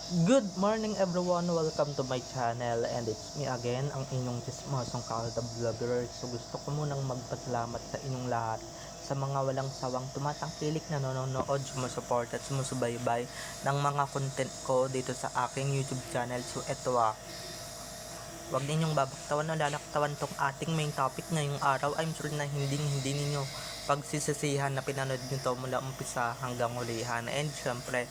Good morning everyone, welcome to my channel and it's me again, ang inyong chismosong Kalda Vlogger. So gusto ko munang magpasalamat sa inyong lahat sa mga walang sawang tumatangkilik na nanonood, sumusuport at sumusubaybay ng mga content ko dito sa aking YouTube channel. So eto wag ninyong babaktawan o lalaktawan tong ating main topic ngayong araw. I'm sure na hindi ninyo pagsisisihan na pinanood nyo to mula umpisa hanggang hulihan. And syempre,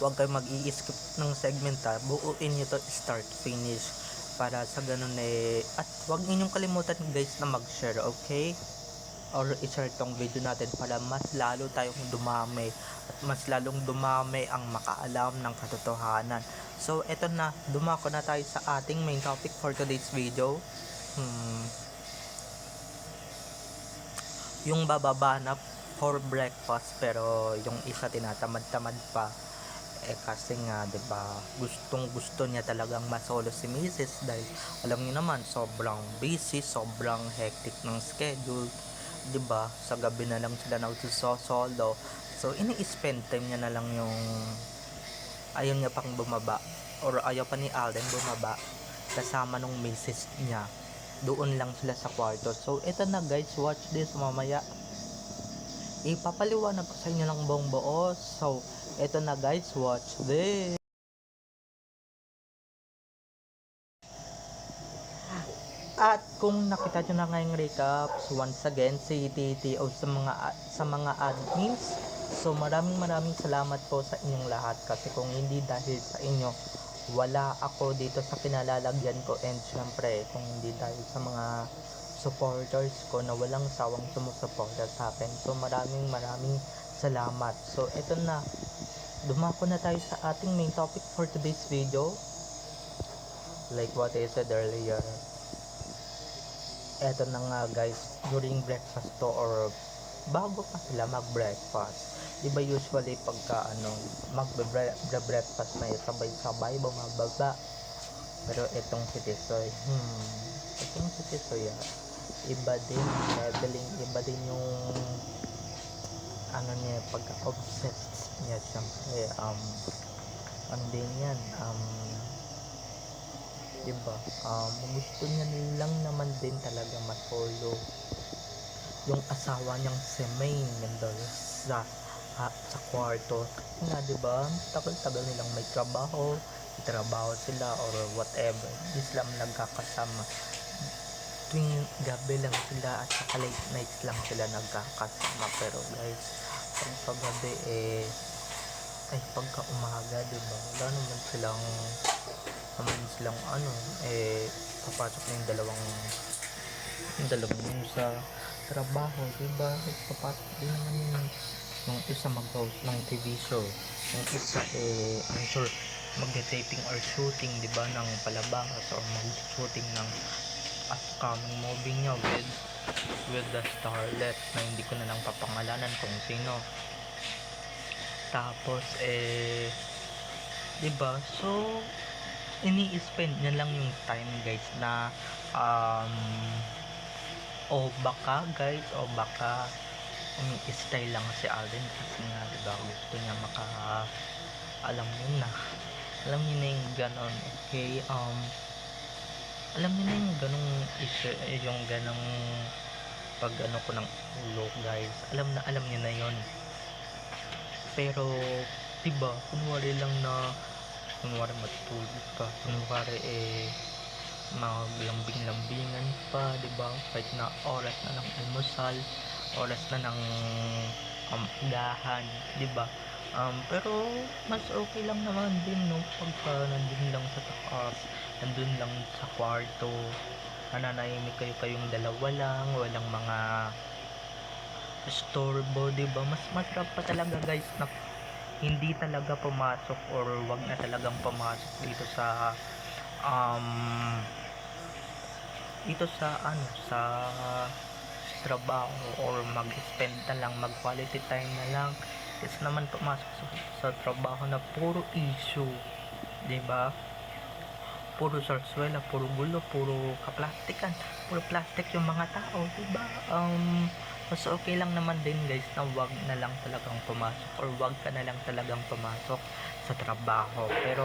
huwag kayo mag-i-skip ng segment buuin nyo to start finish para sa ganun at huwag ninyong kalimutan guys na mag-share, okay? Or i-share tong video natin para mas lalo tayong dumami at mas lalong dumami ang makaalam ng katotohanan. So eto na, dumako na tayo sa ating main topic for today's video. Yung bababa na for breakfast pero yung isa tinatamad-tamad pa kasi nga 'di ba gustong-gusto niya talagang masolo si Mrs. dahil alam niyo naman sobrang busy, sobrang hectic ng schedule, 'di ba? Sa gabi na lang sila nagsusolo. So ini-spend time niya na lang yung ayaw niya pang bumaba or ayaw pa ni Alden bumaba kasama nung Mrs. niya. Doon lang sila sa kwarto. So ito na guys, watch this mamaya. Ipapaliwanag ko sa inyo ng buong buo. So eto na guys, watch this. At kung nakita nyo na ngayong recaps, once again, si TTO sa mga admins. So maraming salamat po sa inyong lahat kasi kung hindi dahil sa inyo, wala ako dito sa pinalalagyan ko and syempre kung hindi dahil sa mga supporters ko na walang sawang sumusuporta sa akin. So maraming salamat. So eto na, dumako na tayo sa ating main topic for today's video. Like what I said earlier, eto na nga guys, during breakfast to or bago pa sila mag-breakfast, diba usually pagka mag-breakfast na sabay-sabay bumababa, pero itong si Tisoy iba din leveling, iba din yung niya, pagka-obsessed niya. Siyempre ano din yan, diba gusto niya lang naman din talaga masolo yung asawa niyang si Maine nandun sa kwarto nga, diba tagal-tagal nilang may trabaho sila or whatever, hindi sila nagkakasama, tuwing gabi lang sila at saka late nights lang sila nagkakasama. Pero guys, pagkagabi ay pagka umaga, diba wala naman silang papasok na yung dalawang yung sa trabaho, diba papasok din naman yung isa mag-host ng TV show, yung isa I'm sure mag-taping or shooting, diba, ng palabas or mag-shooting ng upcoming movie niya with the starlet na hindi ko na lang papangalanan kung sino. Tapos diba, so ini-spend niya lang yung time guys na o baka umi-style lang si Alden kasi nga diba gusto niya alam niyo na yung ganon, okay, alam niyo na yung ganong issue, yung ganong pag ko ng ulo guys, alam niyo na yon. Pero diba kunwari matutulog ka, kunwari maglambing-lambingan pa, diba, kahit na oras na ng almusal, oras na ng agahan, diba, pero mas okay lang naman din pagka nandun lang sa taas, nandun lang sa kwarto, nananahimik kayong dalawa lang, walang mga istorbo, diba, mas masarap pa talaga guys na hindi talaga pumasok or wag na talagang pumasok dito sa trabaho or mag-spend na lang, mag-quality time na lang, kasi naman pumasok sa trabaho na puro issue, 'di ba? Puro sarswela, puro gulo, puro kaplastikan, puro plastic yung mga tao, 'di ba? Mas okay lang naman din guys na wag na lang talagang pumasok or wag ka na lang talagang pumasok sa trabaho. Pero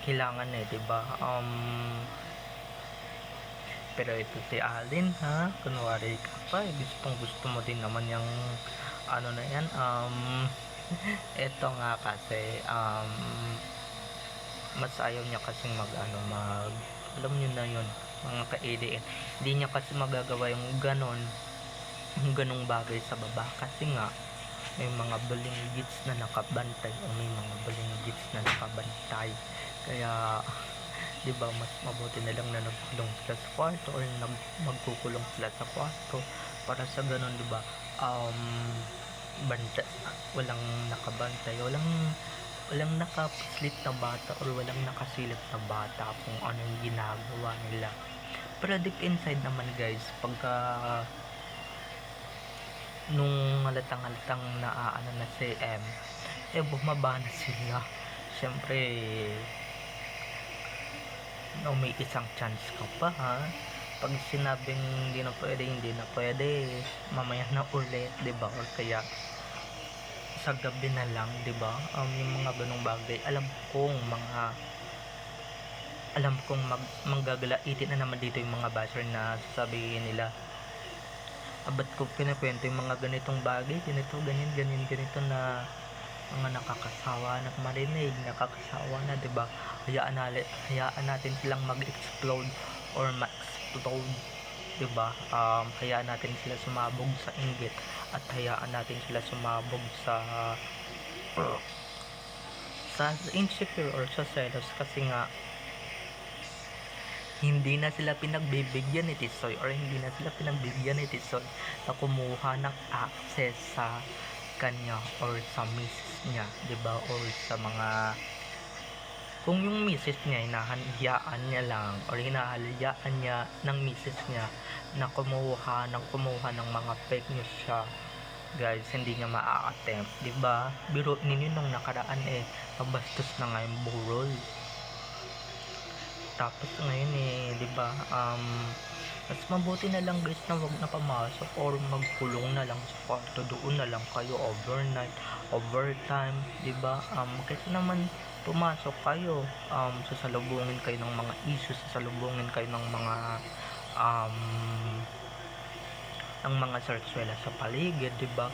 kailangan eh, 'di ba? Pero ito si Alin ha, kunwari ka pa, gustong gusto mo din naman yung ano na yan, ito nga kasi, mas ayaw niya kasing alam niyo na yun, mga ka-ADN, hindi niya kasi magagawa yung ganong bagay sa baba, kasi nga, may mga balinggits na nakabantay o may mga balinggits na nakabantay, kaya, di ba mas mabuti na lang na nagkulong sila sa kwarto or magkukulong sila sa kwarto para sa ganun, di ba, banta, walang nakabantay, walang nakapuslit na bata or walang nakasilip na bata kung anong ginagawa nila. Pero deep inside naman guys, pagka nung halatang naaano na si M, bumaba na sila. Syempre, no, may isang chance ka pa ha. Pag sinabing hindi na pwede, mamaya na ulit, 'di ba? Or kaya sa gabi na lang, 'di ba? Yung mga ganong bagay, alam kong manggagalaitin na naman dito yung mga basher na sasabihin nila, ba't ko pinakwento yung mga ganitong bagay, ganito, ganito na mga nakakasawa na marinig, nakakasawa na, 'di ba? Hayaan natin silang mag-explode or ma-explode, 'di ba? Hayaan natin sila sumabog sa inggit at hayaan natin sila sumabog sa insecure or sa selos, kasi nga hindi na sila pinagbibigyan ni Tisoy or hindi na sila pinagbibigyan ni Tisoy na kumuha ng access sa kanya or sa misis niya, 'di ba? Or sa mga, kung yung misis niya hinahayaan niya lang or hinahayaan niya ng misis niya na kumuha ng mga fake news siya, guys, hindi niya maa-attempt, 'di ba? Biro ninyo nung nakaraan pabastos na nga yung burol. Tapos ngayon 'di ba? Mas mabuti na lang guys na wag na pamasok or magkulong na lang sa kwarto, doon na lang kayo overtime, 'di ba? Kasi naman pumasok kayo, sasalubungin kayo ng mga issues, sasalubungin kayo ng mga sarsuela sa paligid, 'di ba?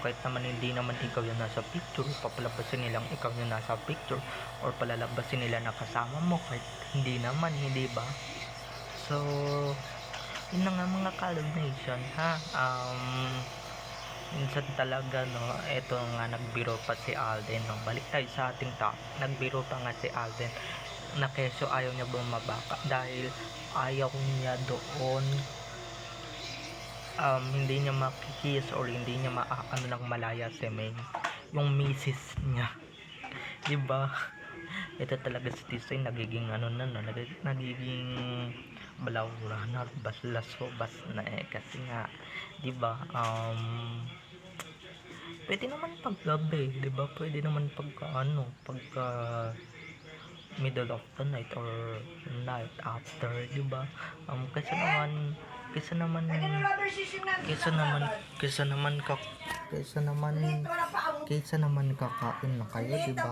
Kahit naman hindi naman ikaw yung nasa picture, papalabasin nilang ikaw yung nasa picture or palalabasin nila na kasama mo kahit hindi naman, hindi ba? So, yun na nga mga calibration ha. Minsan talaga no, eto nga, nagbiro pa si Alden no. Balik tayo sa ating top. Nagbiro pa nga si Alden na keso ayaw niya bumaba dahil ayaw niya doon, hindi niya makikis or hindi niya maano ng malaya si Meng, yung misis niya. Diba? Ito talaga si Tisoy nagiging nagiging balawra na, bas na kasi nga, 'di ba? Pwede naman paggabi, 'di ba? Pwede naman pagka middle of the night or night after, 'di ba? Kasi naman kaysa naman kakain na kayo, 'di ba?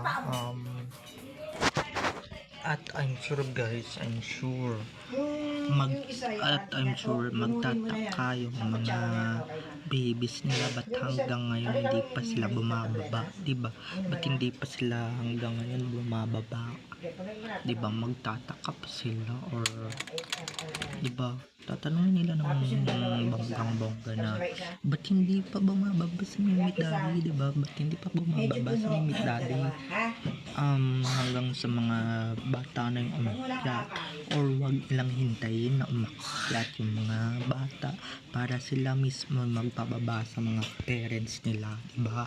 At I'm sure magtataka yung mga babies nila ba't hanggang ngayon hindi pa sila bumababa, 'di ba? Ba't hindi pa sila hanggang ngayon bumababa? 'Di ba? Magtataka pa sila or 'di ba? Tatanungin nila naman yung bonggang-bongga na ba't hindi pa bumababa si Mimit Daddy, 'di ba? Ba't hindi pa bumababa si Mimit Daddy? Hanggang sa mga bata na yung umakyat or wag ilang hintayin na umakyat yung mga bata para sila mismo magpababa sa mga parents nila, 'di ba?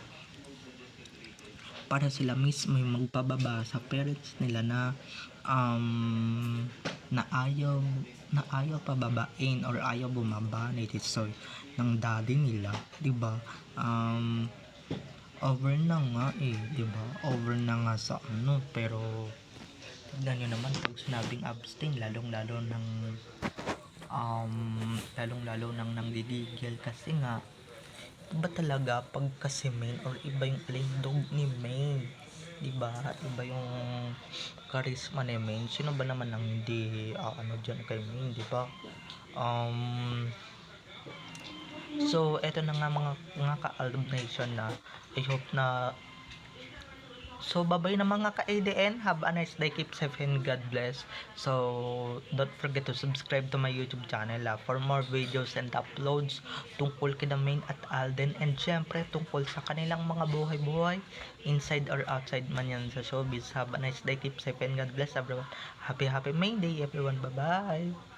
Para sila mismo yung magpababa sa parents nila na ayaw pababain or ayaw bumaba ni Tisoy ng daddy nila, 'di ba? Over na nga 'di ba? Over na nga sa pero tignan nyo naman pag sinabing abstain, lalong lalo ng lalong lalo nang nanggigigil kasi nga iba talaga pagka si Main or iba yung alindog ni Main, diba? Iba yung charisma ni Main. Sino ba naman ang hindi ano dyan kay Main, diba? So eto na nga mga ka-Alb Nation na I hope na so babay na mga ka-ADN, have a nice day, keep safe and God bless. So don't forget to subscribe to my YouTube channel for more videos and uploads tungkol kina Main at Alden, and syempre tungkol sa kanilang mga buhay-buhay inside or outside man yan sa showbiz. Have a nice day, keep safe and God bless everyone. Happy Main Day everyone, bye bye.